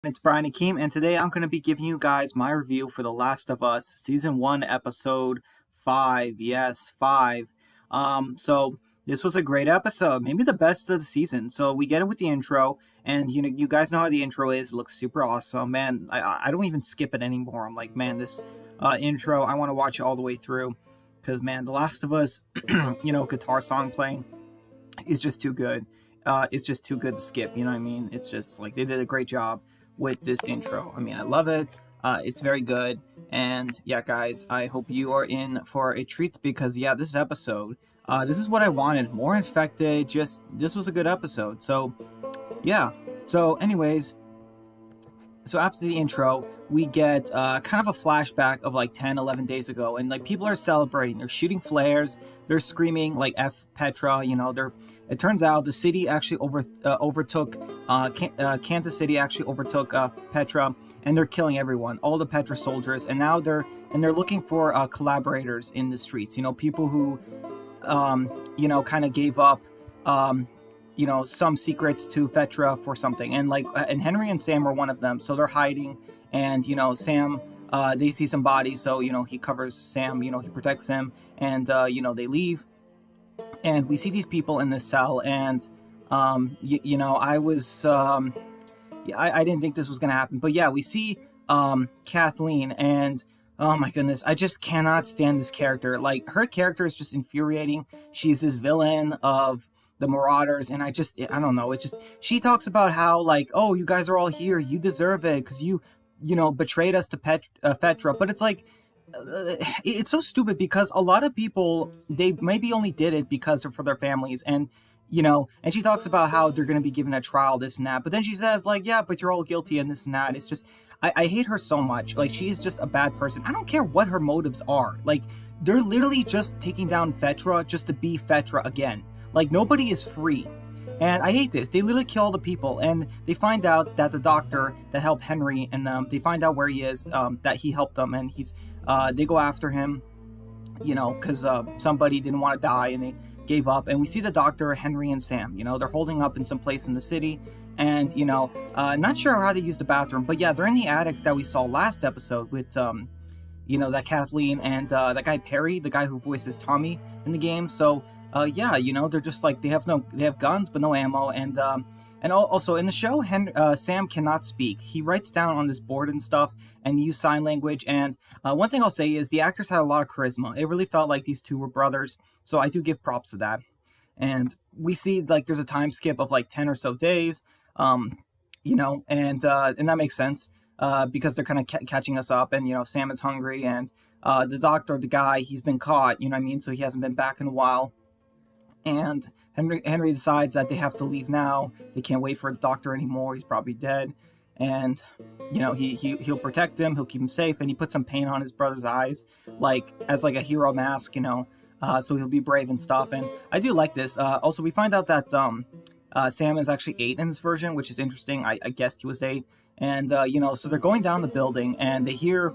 It's Brian Akeem, and today I'm going to be giving you guys my review for The Last of Us, Season 1, Episode 5. Yes, 5. So this was a great episode, maybe the best of the season. So we get it with the intro, and you guys know how the intro is. It looks super awesome. Man, I don't even skip it anymore. I'm like, man, this intro, I want to watch it all the way through. Because, man, The Last of Us, guitar song playing is just too good. It's just too good to skip, you know what I mean? It's just like they did a great job with this intro. I mean, I love it. It's very good. And yeah, guys, I hope you are in for a treat because, yeah, this episode, this is what I wanted. More infected. This was a good episode. So, yeah. So, anyways, so after the intro, we get kind of a flashback of like 10, 11 days ago. And like people are celebrating. They're shooting flares. They're screaming like F Petra. It turns out the city actually overtook, Kansas City actually overtook Petra. And they're killing everyone, all the Petra soldiers. And now they're looking for collaborators in the streets. People who, kind of gave up, some secrets to Petra for something, and Henry and Sam are one of them, so they're hiding, and Sam, they see some bodies, so he covers Sam, he protects him, and they leave, and we see these people in this cell, and I was, I didn't think this was gonna happen, but yeah, we see Kathleen, and oh my goodness, I just cannot stand this character. Like, her character is just infuriating. She's this villain of the Marauders, and I don't know, she talks about how, like, oh, you guys are all here, you deserve it because you betrayed us to Petra, but it's like, it's so stupid because a lot of people, they maybe only did it because for their families, and and she talks about how they're going to be given a trial, this and that, but then she says, like, yeah, but you're all guilty and this and that. It's just, I hate her so much. Like, she is just a bad person. I don't care what her motives are. Like, they're literally just taking down Petra just to be Petra again. Like, nobody is free. And I hate this. They literally kill all the people, and they find out that the doctor that helped Henry and them, they find out where he is, that he helped them, and they go after him, because somebody didn't want to die, and they gave up. And we see the doctor, Henry, and Sam, they're holding up in some place in the city, and, not sure how they use the bathroom, but yeah, they're in the attic that we saw last episode with, that Kathleen and that guy Perry, the guy who voices Tommy in the game. So, they're just like, they have guns but no ammo, and also in the show, Sam cannot speak. He writes down on this board and stuff, and use sign language. And one thing I'll say is the actors had a lot of charisma. It really felt like these two were brothers, so I do give props to that. And we see, like, there's a time skip of like 10 or so days, and that makes sense because they're kind of catching us up, and Sam is hungry, and the doctor, the guy, he's been caught, so he hasn't been back in a while. And Henry decides that they have to leave now. They can't wait for the doctor anymore. He's probably dead. And, he'll protect him. He'll keep him safe. And he puts some paint on his brother's eyes, like, as like a hero mask, so he'll be brave and stuff. And I do like this. Also, we find out that Sam is actually 8 in this version, which is interesting. I guessed he was 8. And, so they're going down the building, and they hear,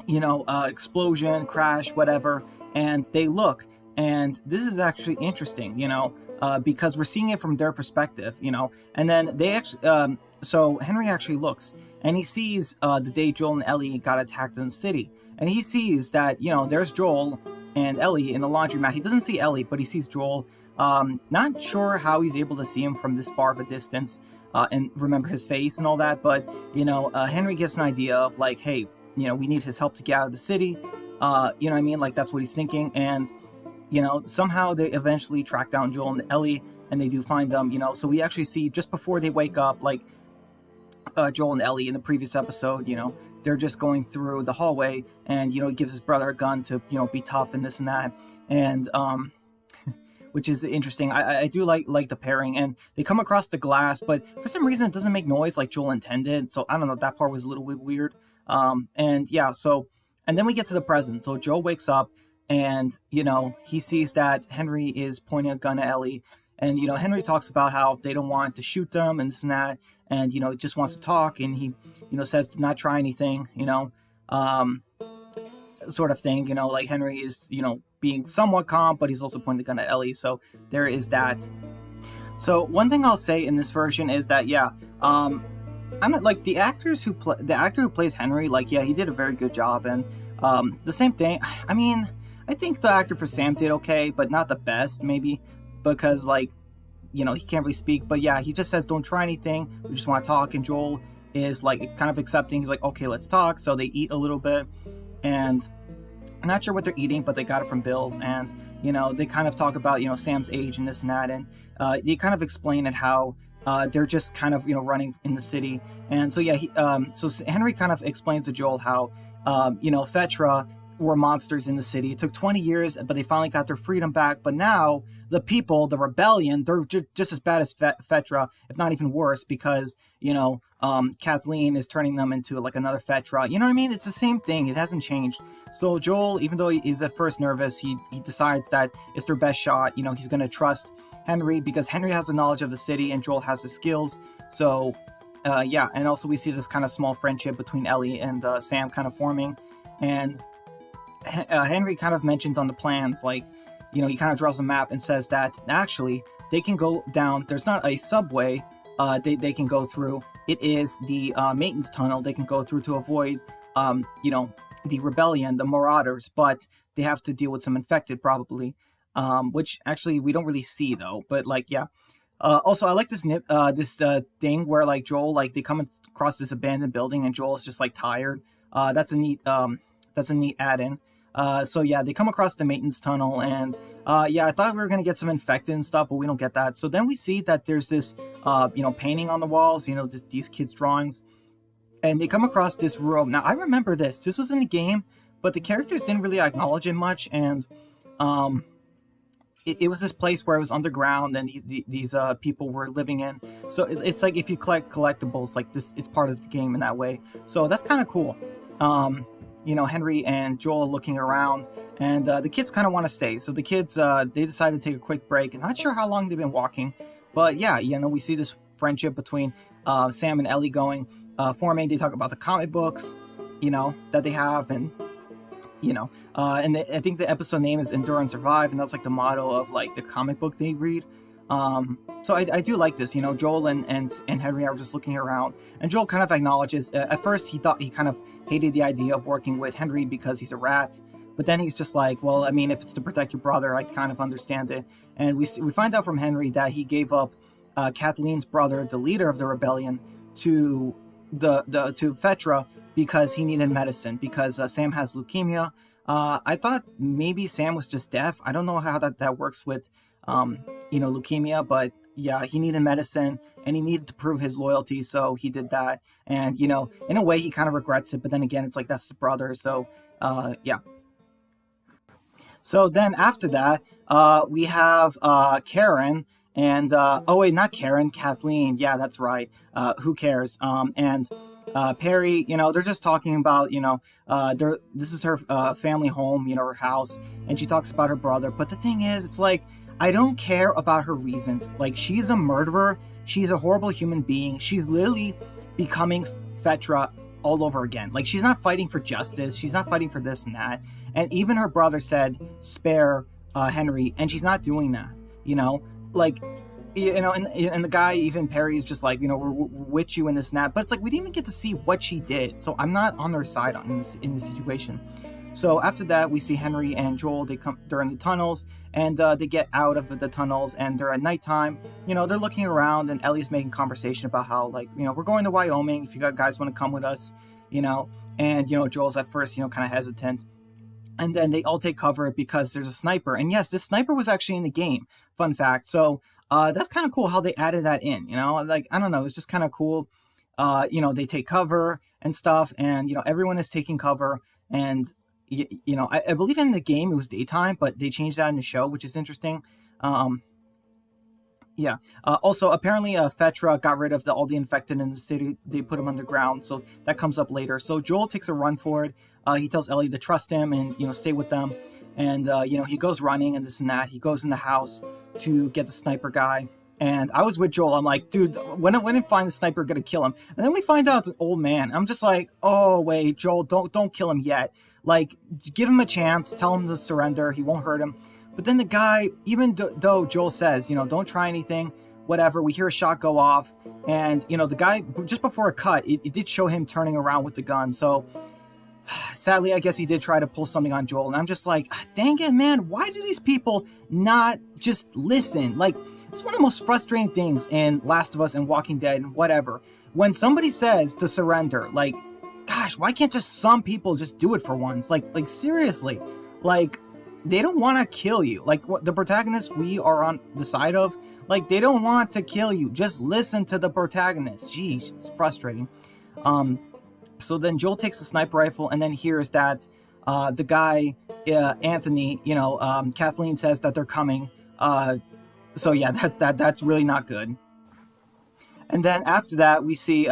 explosion, crash, whatever. And they look. And this is actually interesting, because we're seeing it from their perspective, and then they actually, so Henry actually looks, and he sees the day Joel and Ellie got attacked in the city, and he sees that, there's Joel and Ellie in the laundromat. He doesn't see Ellie, but he sees Joel. Not sure how he's able to see him from this far of a distance and remember his face and all that, but, Henry gets an idea of, like, hey, we need his help to get out of the city, like, that's what he's thinking. And somehow they eventually track down Joel and Ellie, and they do find them, so we actually see just before they wake up, like, Joel and Ellie in the previous episode, they're just going through the hallway, and, he gives his brother a gun to, be tough and this and that, and, which is interesting. I do like the pairing, and they come across the glass, but for some reason it doesn't make noise like Joel intended, so I don't know, that part was a little bit weird, and then we get to the present. So Joel wakes up, and, he sees that Henry is pointing a gun at Ellie. And, Henry talks about how they don't want to shoot them and this and that. And, he just wants to talk. And he, says to not try anything, sort of thing. Like, Henry is, being somewhat calm, but he's also pointing the gun at Ellie. So there is that. So one thing I'll say in this version is that, I'm not like the actor who plays Henry. Like, yeah, he did a very good job, and the same thing. I mean, I think the actor for Sam did okay, but not the best, maybe, because like he can't really speak. But yeah, he just says, "Don't try anything. We just want to talk." And Joel is like kind of accepting. He's like, "Okay, let's talk." So they eat a little bit, and I'm not sure what they're eating, but they got it from Bill's, and they kind of talk about Sam's age and this and that, and they kind of explain it how they're just kind of running in the city, and so yeah, so Henry kind of explains to Joel how Fetra were monsters in the city. It took 20 years, but they finally got their freedom back. But now the people, the rebellion, they're just as bad as Fetra, if not even worse, because Kathleen is turning them into like another Fetra. You know what I mean? It's the same thing. It hasn't changed. So Joel, even though he's at first nervous, he decides that it's their best shot. He's going to trust Henry because Henry has the knowledge of the city and Joel has the skills. So yeah, and also we see this kind of small friendship between Ellie and Sam kind of forming, and Henry kind of mentions on the plans, like, he kind of draws a map and says that actually they can go down. There's not a subway they can go through. It is the maintenance tunnel they can go through to avoid, the rebellion, the marauders, but they have to deal with some infected probably, which actually we don't really see though, but like, yeah. Also, I like this thing where like Joel, like they come across this abandoned building and Joel is just like tired. That's a neat add-in. So yeah, they come across the maintenance tunnel, and yeah, I thought we were gonna get some infected and stuff, but we don't get that. So then we see that there's this painting on the walls, these kids' drawings, and they come across this room. Now I remember this was in the game, but the characters didn't really acknowledge it much, and it was this place where it was underground, and these people were living in. So it's like if you collect collectibles, like this, it's part of the game in that way. So that's kind of cool. Henry and Joel are looking around, and the kids kind of want to stay. So the kids, they decide to take a quick break. And not sure how long they've been walking, but yeah, we see this friendship between Sam and Ellie forming. They talk about the comic books, that they have, and I think the episode name is Endure and Survive, and that's like the motto of like the comic book they read. So I do like this, Joel and Henry are just looking around, and Joel kind of acknowledges, at first he thought he kind of hated the idea of working with Henry because he's a rat, but then he's just like, well, I mean, if it's to protect your brother, I kind of understand it. And we find out from Henry that he gave up Kathleen's brother, the leader of the rebellion, to to Fetra because he needed medicine, because Sam has leukemia. I thought maybe Sam was just deaf. I don't know how that works with leukemia, but yeah, he needed medicine and he needed to prove his loyalty, so he did that. And in a way he kind of regrets it, but then again, it's like that's his brother. So yeah. So then after that, we have Karen and oh wait, not Karen, Kathleen. Yeah, that's right. Who cares? And Perry, they're just talking about, this is her family home, her house, and she talks about her brother. But the thing is, it's like, I don't care about her reasons. Like, she's a murderer. She's a horrible human being. She's literally becoming Fetra all over again. Like, she's not fighting for justice. She's not fighting for this and that. And even her brother said, spare Henry, and she's not doing that, like, and the guy, even Perry, is just like, we're with you in this and that. But it's like, we didn't even get to see what she did. So I'm not on their side in this situation. So after that, we see Henry and Joel. They're in the tunnels, and they get out of the tunnels, and they're at nighttime. They're looking around, and Ellie's making conversation about how, like, we're going to Wyoming if you guys want to come with us, and Joel's at first, kind of hesitant. And then they all take cover because there's a sniper. And yes, this sniper was actually in the game. Fun fact. So that's kind of cool how they added that in, like, I don't know, it's just kind of cool. They take cover and stuff, and everyone is taking cover, and I believe in the game it was daytime, but they changed that in the show, which is interesting. Yeah. Also, apparently, Fetra got rid of all the infected in the city. They put them underground, so that comes up later. So Joel takes a run for it. He tells Ellie to trust him and stay with them. And he goes running and this and that. He goes in the house to get the sniper guy. And I was with Joel. I'm like, dude, when I find the sniper, gonna kill him. And then we find out it's an old man. I'm just like, oh wait, Joel, don't kill him yet. Like, give him a chance. Tell him to surrender. He won't hurt him. But then the guy, even though Joel says, don't try anything, whatever. We hear a shot go off, and the guy, just before a cut, it did show him turning around with the gun. So sadly, I guess he did try to pull something on Joel, and I'm just like, dang it, man, why do these people not just listen? Like, it's one of the most frustrating things in Last of Us and Walking Dead and whatever. When somebody says to surrender, like, gosh, why can't just some people just do it for once? Like seriously, like, they don't want to kill you. Like, what the protagonists we are on the side of, like, they don't want to kill you. Just listen to the protagonist. Geez, it's frustrating. So then Joel takes a sniper rifle and then hears that the guy, Anthony, Kathleen says that they're coming. So yeah, that's really not good. And then after that, we see,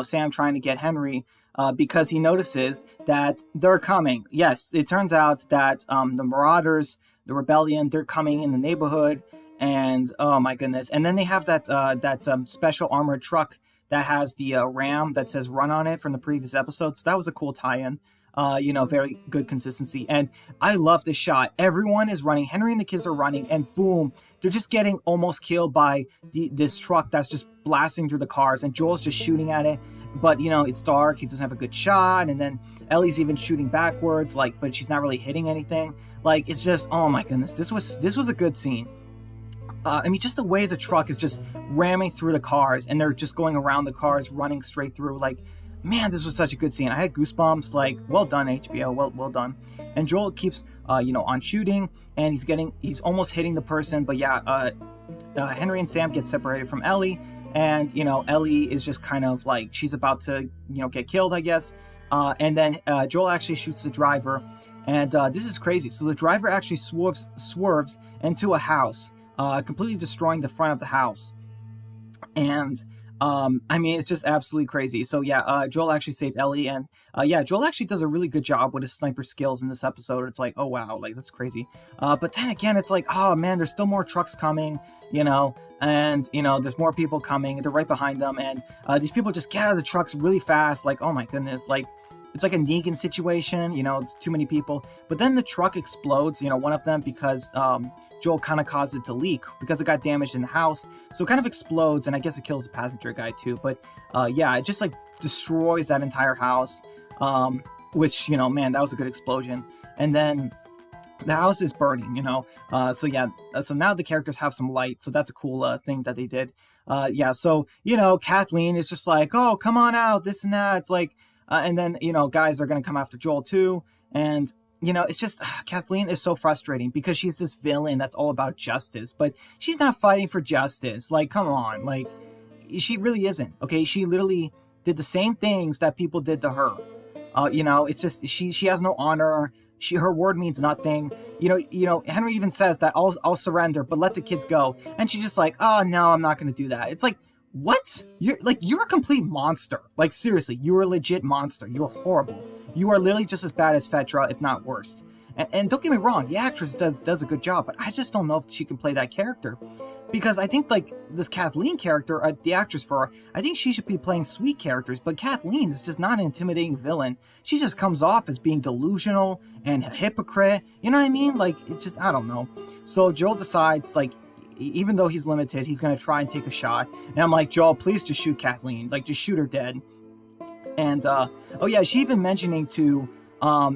Sam trying to get Henry because he notices that they're coming. Yes, it turns out that the Marauders, the Rebellion, they're coming in the neighborhood. And oh my goodness. And then they have that special armored truck that has the ram that says run on it from the previous episode. So that was a cool tie-in. Very good consistency. And I love this shot. Everyone is running. Henry and the kids are running, and boom, they're just getting almost killed by this truck that's just blasting through the cars, and Joel's just shooting at it. But, it's dark. He doesn't have a good shot. And then Ellie's even shooting backwards, but she's not really hitting anything. Like, it's just, oh my goodness, this was a good scene. Just the way the truck is just ramming through the cars, and they're just going around the cars, running straight through. Like, man, this was such a good scene. I had goosebumps. Like, well done, HBO. Well done. And Joel keeps, on shooting, and he's almost hitting the person. But yeah, Henry and Sam get separated from Ellie, and Ellie is just kind of like she's about to get killed, I guess. And then Joel actually shoots the driver, and this is crazy. So the driver actually swerves into a house, completely destroying the front of the house. And it's just absolutely crazy. So yeah, Joel actually saved Ellie, and Joel actually does a really good job with his sniper skills in this episode. It's like, oh wow, like that's crazy. But then again, it's like, oh man, there's still more trucks coming, and there's more people coming. They're right behind them, and these people just get out of the trucks really fast. Like, oh my goodness, like it's like a Negan situation, it's too many people. But then the truck explodes, one of them, because Joel kind of caused it to leak because it got damaged in the house. So it kind of explodes, and I guess it kills the passenger guy too. But it just like destroys that entire house, which, man, that was a good explosion. And then the house is burning, so now the characters have some light. So that's a cool thing that they did. So, Kathleen is just like, oh, come on out, this and that. It's like, and then, guys are going to come after Joel too. And, it's just, Kathleen is so frustrating because she's this villain that's all about justice, but she's not fighting for justice. Like, come on. Like, she really isn't. Okay. She literally did the same things that people did to her. It's just, she has no honor. Her word means nothing. Henry even says that I'll surrender, but let the kids go. And she's just like, oh no, I'm not going to do that. It's like, what? You're a complete monster. Like, seriously, you're a legit monster. You're horrible. You are literally just as bad as Fetra, if not worse. And don't get me wrong, the actress does a good job, but I just don't know if she can play that character. Because I think, like, this Kathleen character, the actress for her, I think she should be playing sweet characters, but Kathleen is just not an intimidating villain. She just comes off as being delusional and a hypocrite. You know what I mean? Like, it's just, I don't know. So Joel decides, like, even though he's limited, he's going to try and take a shot. And I'm like, Joel, please just shoot Kathleen. Like, just shoot her dead. And, she even mentioning to,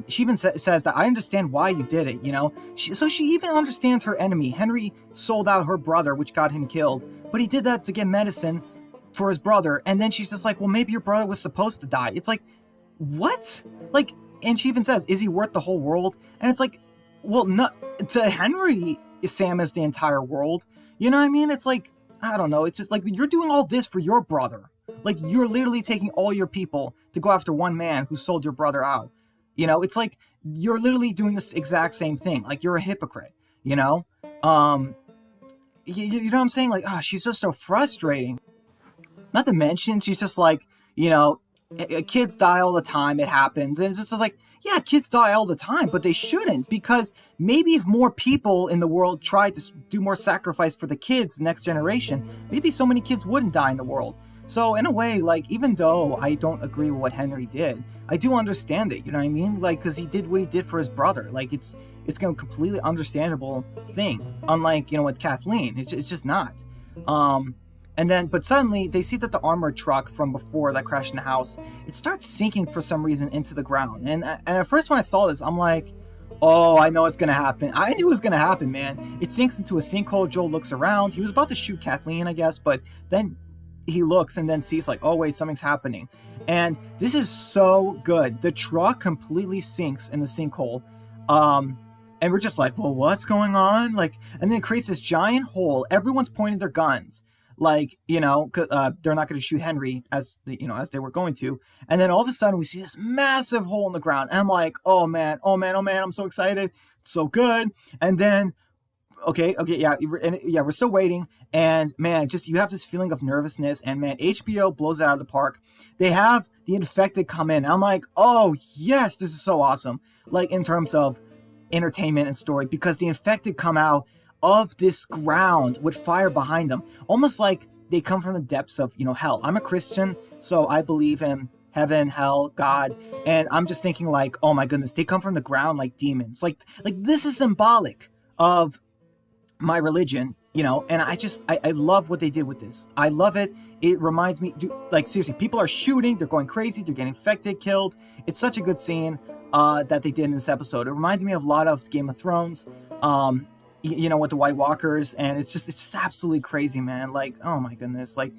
she even says that I understand why you did it, so she even understands her enemy. Henry sold out her brother, which got him killed, but he did that to get medicine for his brother. And then she's just like, well, maybe your brother was supposed to die. It's like, what? Like, and she even says, is he worth the whole world? And it's like, well, no, to Henry, Sam is the entire world. You know what I mean? It's like, I don't know. It's just like, you're doing all this for your brother. Like, you're literally taking all your people to go after one man who sold your brother out. It's like, you're literally doing this exact same thing. Like, you're a hypocrite, you know what I'm saying? Like, she's just so frustrating. Not to mention, she's just like, kids die all the time. It happens. And it's just like, yeah, kids die all the time, but they shouldn't, because maybe if more people in the world tried to do more sacrifice for the kids, the next generation, maybe so many kids wouldn't die in the world. So in a way, like, even though I don't agree with what Henry did, I do understand it, you know what I mean? Like, because he did what he did for his brother. Like, it's a completely understandable thing. Unlike, with Kathleen, it's just not. But suddenly they see that the armored truck from before that crashed in the house, it starts sinking for some reason into the ground. And at first when I saw this, I'm like, oh, I know it's gonna happen. I knew it was gonna happen, man. It sinks into a sinkhole. Joel looks around. He was about to shoot Kathleen, I guess, but then he looks and then sees like, oh wait, something's happening. And this is so good. The truck completely sinks in the sinkhole. And we're just like, well, what's going on? Like, and then it creates this giant hole. Everyone's pointing their guns. Like, they're not going to shoot Henry as they were going to. And then all of a sudden we see this massive hole in the ground. And I'm like, oh man, I'm so excited. It's so good. And then, we're still waiting. And man, just, you have this feeling of nervousness. And man, HBO blows it out of the park. They have the infected come in. I'm like, oh yes, this is so awesome. Like, in terms of entertainment and story, because the infected come out of this ground with fire behind them, almost like they come from the depths of hell. I'm a Christian, so I believe in heaven, hell, God, and I'm just thinking like, oh my goodness, they come from the ground like demons. Like this is symbolic of my religion, and I love what they did with this. I love it. It reminds me, like, seriously, people are shooting, they're going crazy, they're getting infected, killed. It's such a good scene that they did in this episode. It reminded me of a lot of Game of Thrones, with the White Walkers, and it's just absolutely crazy, man. Like, oh my goodness, like,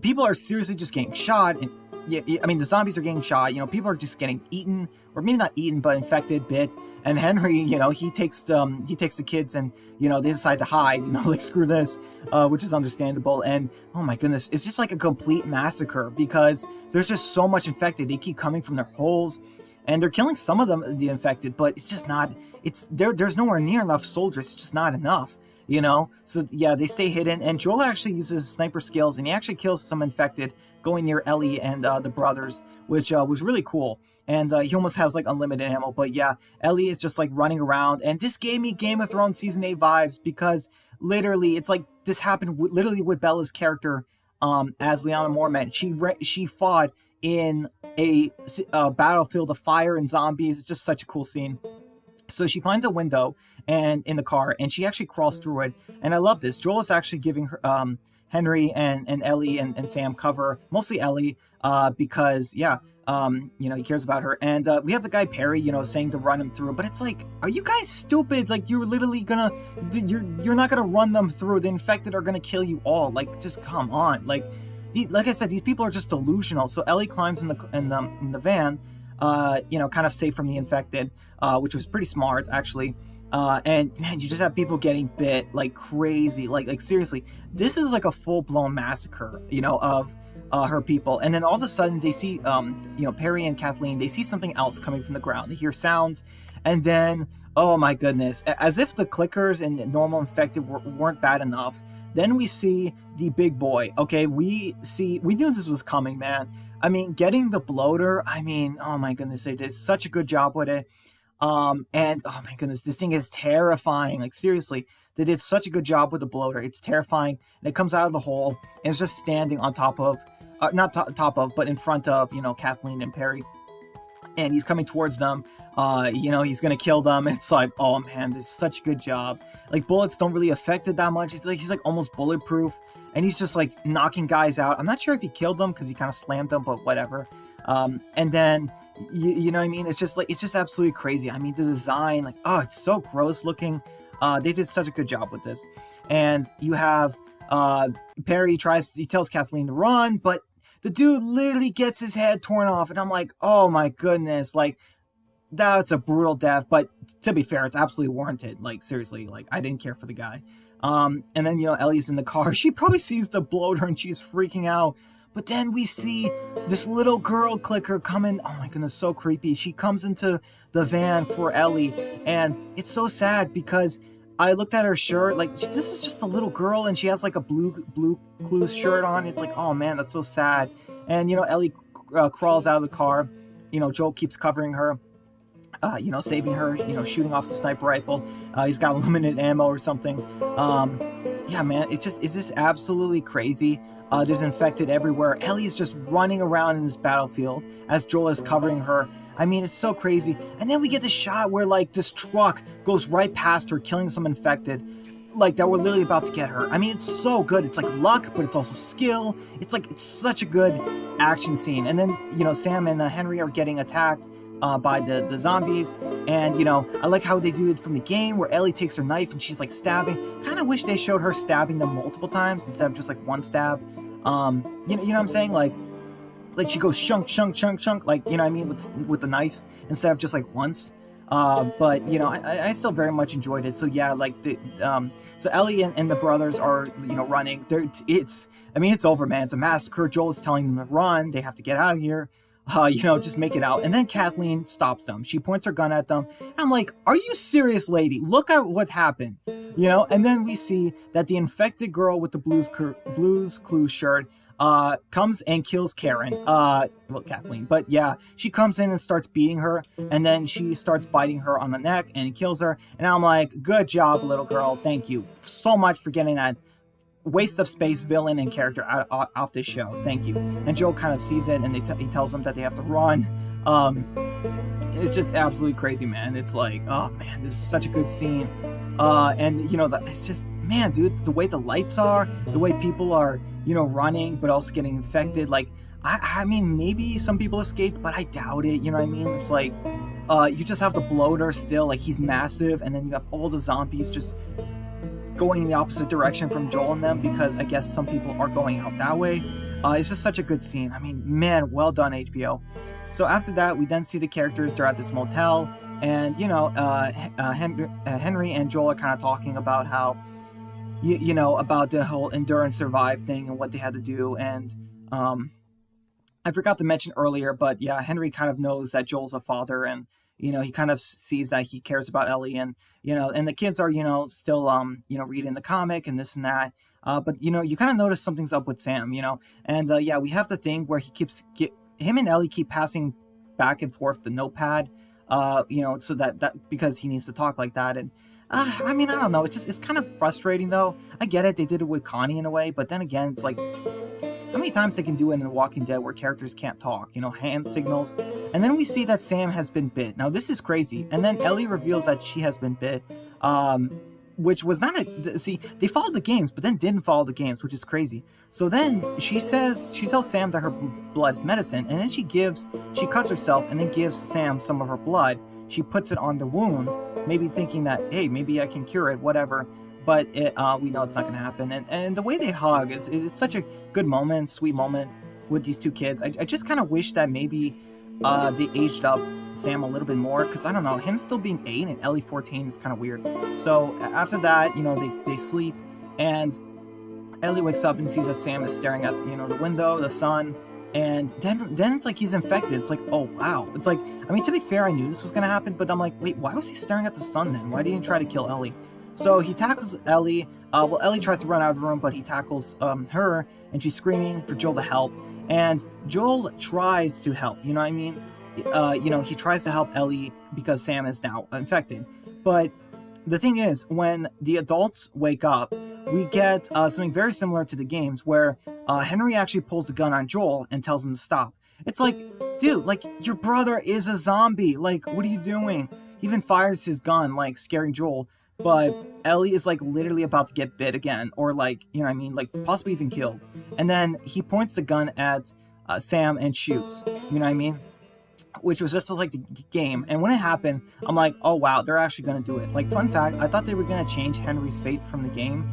people are seriously just getting shot, and the zombies are getting shot. People are just getting eaten, or maybe not eaten, but infected, bit. And Henry, he takes the kids, and they decide to hide. Like, screw this, which is understandable. And oh my goodness, it's just like a complete massacre because there's just so much infected. They keep coming from their holes. And they're killing some of them, the infected, but it's just not, there's nowhere near enough soldiers. It's just not enough, So yeah, they stay hidden. And Joel actually uses sniper skills, and he actually kills some infected going near Ellie and the brothers, which was really cool. And he almost has like unlimited ammo. But yeah, Ellie is just like running around. And this gave me Game of Thrones Season 8 vibes, because literally it's like this happened literally with Bella's character as Lyanna Mormont. She fought in a battlefield of fire and zombies. It's just such a cool scene. So she finds a window and in the car, and she actually crawls through it. And I love this. Joel is actually giving her Henry and Ellie and Sam cover, mostly Ellie, because he cares about her. And we have the guy Perry, saying to run him through, but it's like, are you guys stupid? Like, you're literally you're not gonna run them through. The infected are gonna kill you all. Like, just come on. Like I said, these people are just delusional. So Ellie climbs in the van, kind of safe from the infected, which was pretty smart actually. And man, you just have people getting bit like crazy. Like seriously, this is like a full blown massacre, of her people. And then all of a sudden they see, Perry and Kathleen, they see something else coming from the ground. They hear sounds, and then, oh my goodness, as if the clickers and normal infected weren't bad enough. Then we see the big boy. Okay, we knew this was coming, man. Getting the bloater, oh my goodness, they did such a good job with it. And oh my goodness, this thing is terrifying. Like, seriously, they did such a good job with the bloater. It's terrifying. And it comes out of the hole, and it's just standing on top of, but in front of, Kathleen and Perry. And he's coming towards them. He's gonna kill them. And it's like, oh man, this is such a good job. Like, bullets don't really affect it that much. It's like he's like almost bulletproof, and he's just like knocking guys out. I'm not sure if he killed them because he kind of slammed them, but whatever. And then you know what I mean? It's just absolutely crazy. The design, like, oh, it's so gross looking. They did such a good job with this. And you have Perry he tells Kathleen to run, but the dude literally gets his head torn off, and I'm like, oh my goodness, like, that's a brutal death. But to be fair, it's absolutely warranted. Like, seriously, like, I didn't care for the guy. And then, Ellie's in the car. She probably sees the bloater and she's freaking out. But then we see this little girl clicker coming. Oh my goodness, so creepy. She comes into the van for Ellie, and it's so sad because I looked at her shirt, like, this is just a little girl, and she has like a blue clues shirt on. It's like, oh man, that's so sad. And Ellie crawls out of the car. Joel keeps covering her, saving her, shooting off the sniper rifle. He's got unlimited ammo or something. Yeah, man, it's just absolutely crazy. There's infected everywhere. Ellie's just running around in this battlefield as Joel is covering her. It's so crazy. And then we get this shot where, like, this truck goes right past her, killing some infected. like that were literally about to get her. I mean, it's so good. It's like luck, but it's also skill. It's like, it's such a good action scene. And then, Sam and Henry are getting attacked by the zombies. And, I like how they do it from the game where Ellie takes her knife and she's like stabbing. Kind of wish they showed her stabbing them multiple times instead of just like one stab. You know what I'm saying? Like she goes shunk, shunk, shunk, shunk, like, what I mean, with the knife instead of just like once. But I still very much enjoyed it. So yeah, like so Ellie and the brothers are running. It's over, man. It's a massacre. Joel is telling them to run. They have to get out of here. Just make it out. And then Kathleen stops them. She points her gun at them. And I'm like, are you serious, lady? Look at what happened. And then we see that the infected girl with the Blues Clues shirt comes and kills Karen. Kathleen. But yeah, she comes in and starts beating her, and then she starts biting her on the neck and kills her. And I'm like, good job, little girl. Thank you so much for getting that waste of space villain and character off this show. Thank you. And Joel kind of sees it, and he tells them that they have to run. It's just absolutely crazy, man. It's like, oh man, this is such a good scene. And it's just, man, dude, the way the lights are, the way people are, running, but also getting infected. Like, I mean, maybe some people escaped, but I doubt it. You know what I mean? It's like, you just have the bloater still, like he's massive, and then you have all the zombies just going in the opposite direction from Joel and them, because I guess some people are going out that way. It's just such a good scene. I mean, man, well done, HBO. So after that, we then see the characters. They're at this motel, and Henry and Joel are kind of talking about how, about the whole endure and survive thing and what they had to do. And I forgot to mention earlier, but yeah, Henry kind of knows that Joel's a father, and he kind of sees that he cares about Ellie, and and the kids are still reading the comic and this and that. But you kind of notice something's up with Sam, and yeah, we have the thing where him and Ellie keep passing back and forth the notepad, so that because he needs to talk like that. And I mean, I don't know, it's kind of frustrating though. I get it, they did it with Connie in a way, but then again, it's like, how many times they can do it in The Walking Dead where characters can't talk, hand signals. And then we see that Sam has been bit. Now this is crazy. And then Ellie reveals that she has been bit, which was not they followed the games, but then didn't follow the games, which is crazy. So then she tells Sam that her blood is medicine, and then she cuts herself and then gives Sam some of her blood. She puts it on the wound, maybe thinking that, hey, maybe I can cure it, whatever. But we know it's not going to happen. And the way they hug, it's such a good moment, sweet moment with these two kids. I just kind of wish that maybe they aged up Sam a little bit more, because I don't know, him still being 8 and Ellie 14 is kind of weird. So after that, they sleep, and Ellie wakes up and sees that Sam is staring at the window, the sun, and then it's like he's infected. It's like, oh wow. It's like, I mean, to be fair, I knew this was going to happen, but I'm like, wait, why was he staring at the sun then? Why didn't he try to kill Ellie? So he tackles Ellie. Ellie tries to run out of the room, but he tackles her, and she's screaming for Joel to help. And Joel tries to help, you know what I mean? He tries to help Ellie because Sam is now infected. But the thing is, when the adults wake up, we get something very similar to the games, where Henry actually pulls the gun on Joel and tells him to stop. It's like, dude, like, your brother is a zombie. Like, what are you doing? He even fires his gun, like, scaring Joel. But Ellie is like literally about to get bit again, or like, like possibly even killed. And then he points the gun at Sam and shoots, which was just like the game. And when it happened, I'm like, oh wow, they're actually going to do it. Like, fun fact, I thought they were going to change Henry's fate from the game,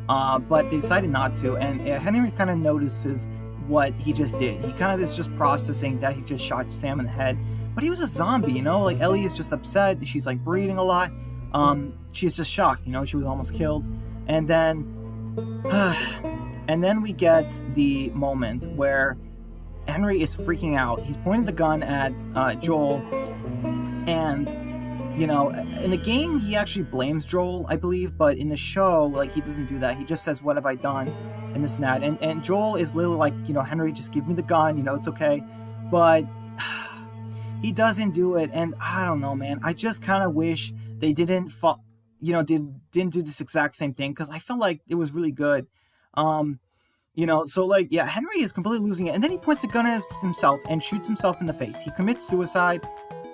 but they decided not to. And Henry kind of notices what he just did. He kind of is just processing that he just shot Sam in the head, but he was a zombie, like Ellie is just upset. She's like breathing a lot. She's just shocked, she was almost killed. And then we get the moment where Henry is freaking out. He's pointing the gun at Joel, and in the game he actually blames Joel, I believe, but in the show, like, he doesn't do that. He just says, what have I done, and this and that. And Joel is literally like, Henry, just give me the gun, it's okay. But he doesn't do it, and I don't know, man. I just kind of wish they didn't didn't do this exact same thing, because I felt like it was really good. So like, yeah, Henry is completely losing it, and then he points the gun at himself and shoots himself in the face. He commits suicide.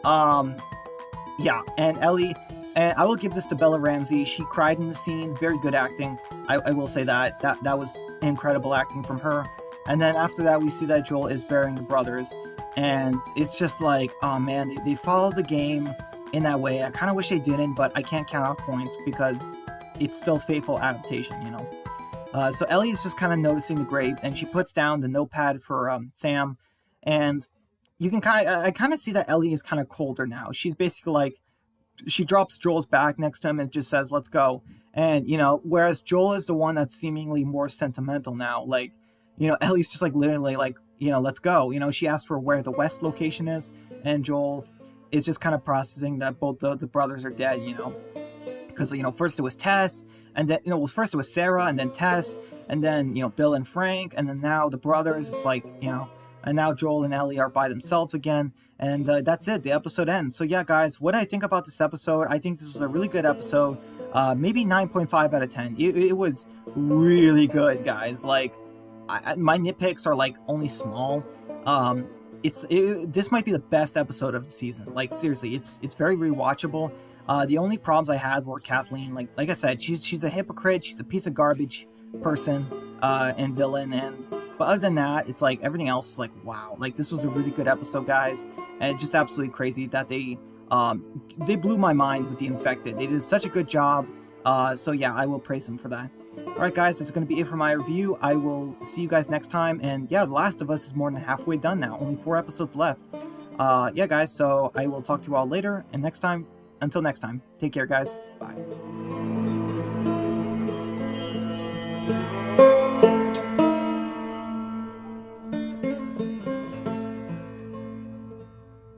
Yeah, and Ellie And I will give this to Bella Ramsey. She cried in the scene. Very good acting. I will say that. That was incredible acting from her. And then after that, we see that Joel is burying the brothers. And it's just like, oh man, they followed the game in that way. I kind of wish they didn't, but I can't count out points because it's still faithful adaptation, you know. So Ellie is just kind of noticing the graves, and she puts down the notepad for Sam. And you can I kind of see that Ellie is kind of colder now. She's basically like, she drops Joel's back next to him and just says, let's go. And, you know, whereas Joel is the one that's seemingly more sentimental now, like, you know, Ellie's just like literally like, you know, let's go. You know, she asked for where the West location is, and Joel is just kind of processing that both the brothers are dead, you know, because, you know, first it was Tess, and then, you know, first it was Sarah, and then Tess, and then, you know, Bill and Frank, and then now the brothers. It's like, you know, and now Joel and Ellie are by themselves again. And that's it. The episode ends. So yeah, guys, what do I think about this episode? I think this was a really good episode. Maybe 9.5 out of 10. It was really good, guys. Like, my nitpicks are like only small. This might be the best episode of the season. Like, seriously, it's very rewatchable. The only problems I had were Kathleen. Like I said, she's a hypocrite. She's a piece of garbage person and villain. But other than that, it's like everything else was like, wow. Like, this was a really good episode, guys. And it's just absolutely crazy that they blew my mind with The Infected. They did such a good job. So yeah, I will praise them for that. All right, guys, this is going to be it for my review. I will see you guys next time. And yeah, The Last of Us is more than halfway done now. Only 4 episodes left. Yeah, guys, so I will talk to you all later. And until next time, take care, guys. Bye.